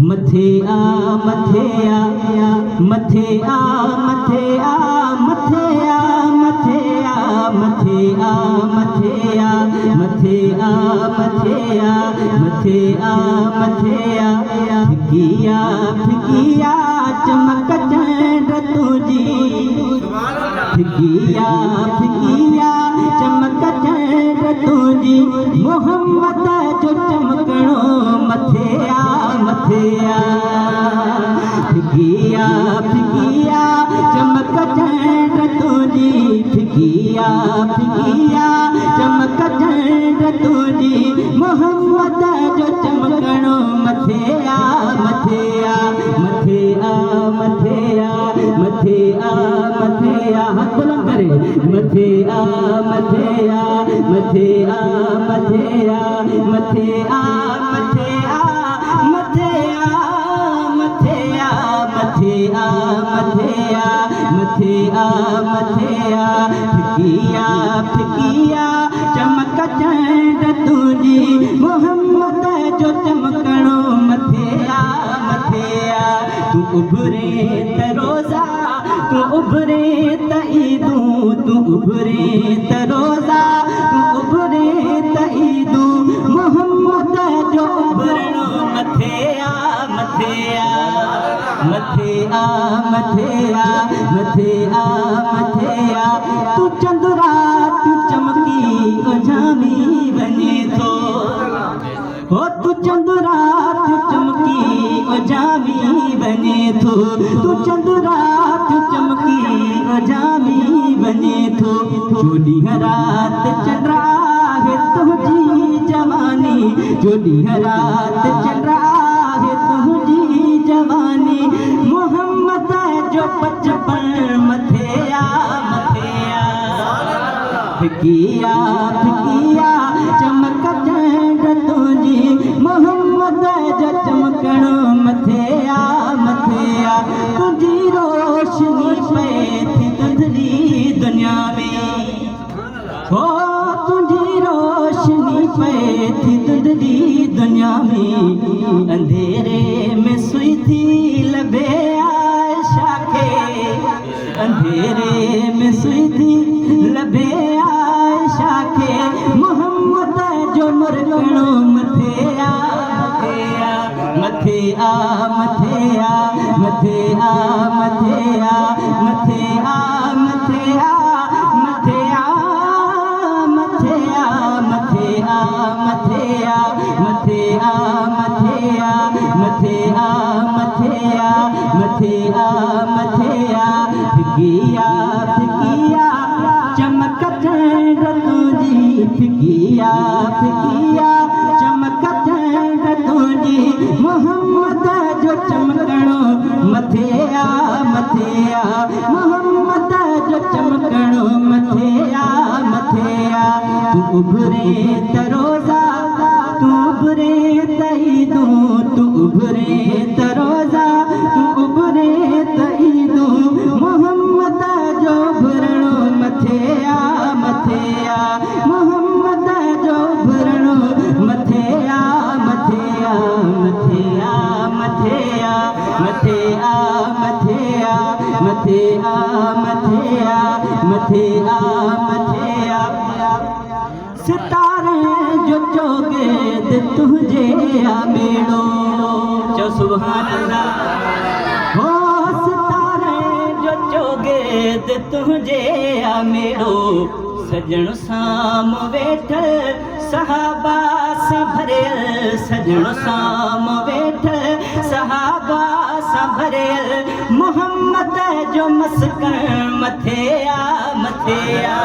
मथे आ मथे आ मथे आ मथे आ मथे आ मथे आ मथे आ मथे आ मथे आ मथे आ मथे आ मथे आ फिकिया फिकिया चमक चंड तुझी फिकिया फिकिया चमक चंड तुझी मोहम्मद जो चमकणो मथे आ मथे आ फिकिया फिकिया चमक चंड तुझी फिकिया फिकिया चमक चंड तुझी मोहम्मद जो चमकणो मथे आ मथे आ मथे आ मथे आ मथे आ मथे आ हाथ बुलंद करे मथे आ मथे आ मथे आ मथे आ मथे आ मथे आ मथे आ मथे आ मथे आ मथे आ मथे आ मथे आ फिकिया फिकिया चमक चंड तुझी मोहम्मद जो चमकणो मथे आ मथे आ तू उभरे त रोज़ा तू उभरे त ईदूं तू उभरे त रोज़ा तू उभरे त ईदूं मोहम्मद जो उभरणो मथे आ मथे आ मथे आ मथे आ मथे आ मथे आ तू चंद्रा तू चमकी उजामी बने थो हो तू चंद्रा तू चमकी उजामी बने थो तू चंद्रा तू चमकी उजामी बने थो चोली रात चंद्रा है तुझी जवानी चोली रात चंद्रा है तुझी जवानी मोहम्मद जो बचपन मथे आ मथे आ फिकिया फिकिया चमक चंड तुझी मोहम्मद जो चमकणो मथे आ मथे आ तुझी रोशनी पे थी धुंधली दुनिया में हो तुझी रोशनी पे थी धुंधली दुनिया में अंधेरे में सुई थी लबे आयशा के अंधेरे में सुई थी लबे आयशा के मोहम्मद जो मुरकणो मथे आ मथे आ मथे आ मथे आ मथे आ मथे आ मथे आ मथे आ मथे आ मथे आ मथे आ मथे आ मथे आ मथे आ मथे आ मथे आ मथे आ फिकिया फिकिया चमक चंड तुझी फिकिया फिकिया चमक चंड तुझी मोहम्मद जो चमकणो मथे आ मथे आ मोहम्मद जो चमकणो मथे आ मथे आ तू उभरे त रोज़ा तू उभरे त ईदूं तू उभरे त रोज़ा तू उभरे त ईदूं मोहम्मद जो उभरणो मथे आ मथे आ मोहम्मद जो उभरणो मथे आ मथे आ मथे आ मथे आ मथे आ मथे आ मथे आ मथे आ मथे आ मथे आ सितारे जो चोगेद तुझे आ मेड़ो जो सुभान अल्लाह हो सितारे जो चोगेद तुझे आ मेड़ो सजण साम वेठ सहाबा सा भरियल सजण साम वेठ सहाबा सा भरियल मोहम्मद जो मस्कन मथे आ मथे आ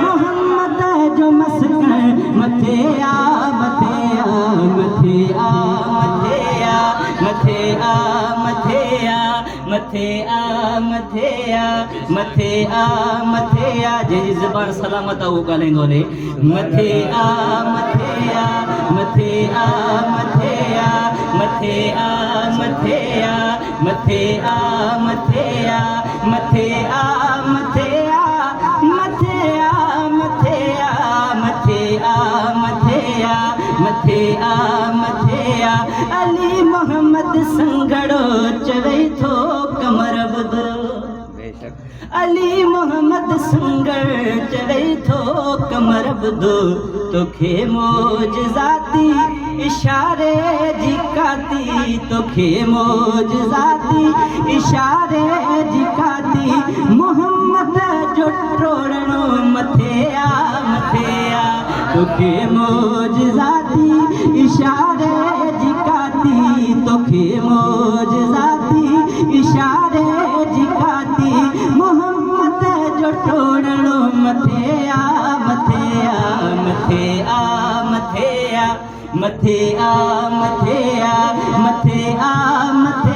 मोहम्मद जो मस्कन मथे आ मथे आ मथे आ मथे आ मथे आ मथे आ मथे आ मथे आ मथे आ मथे आ जंहिंजी ज़बान सलामत आहे उहो ॻाल्हाईंदो वञे मथे आ मथे आ मथे आ मथे आ मथे आ मथे आ मथे आ मथे आ मथे आ मथे आ मथे आ मथे आ मथे आ मथे आ मथे आ मथे आ अली मोहम्मद संगड़ो चवई थो कमर बुध अली मोहम्मद संगड़ चवई थो कमर बुध तोखे मोजज़ाती इशारे जी काती तोखे मोजज़ाती इशारे जी काती मोहम्मद जो टोड़नो मथे आ तोखे मोजज़ाती इशारे जी काती तोखे मोजज़ाती इशारे जी काती मोहम्मद जो टोड़नो मथे आ मथे आ मथे आ मथे आ मथे आ मथे आ मथे आ मथे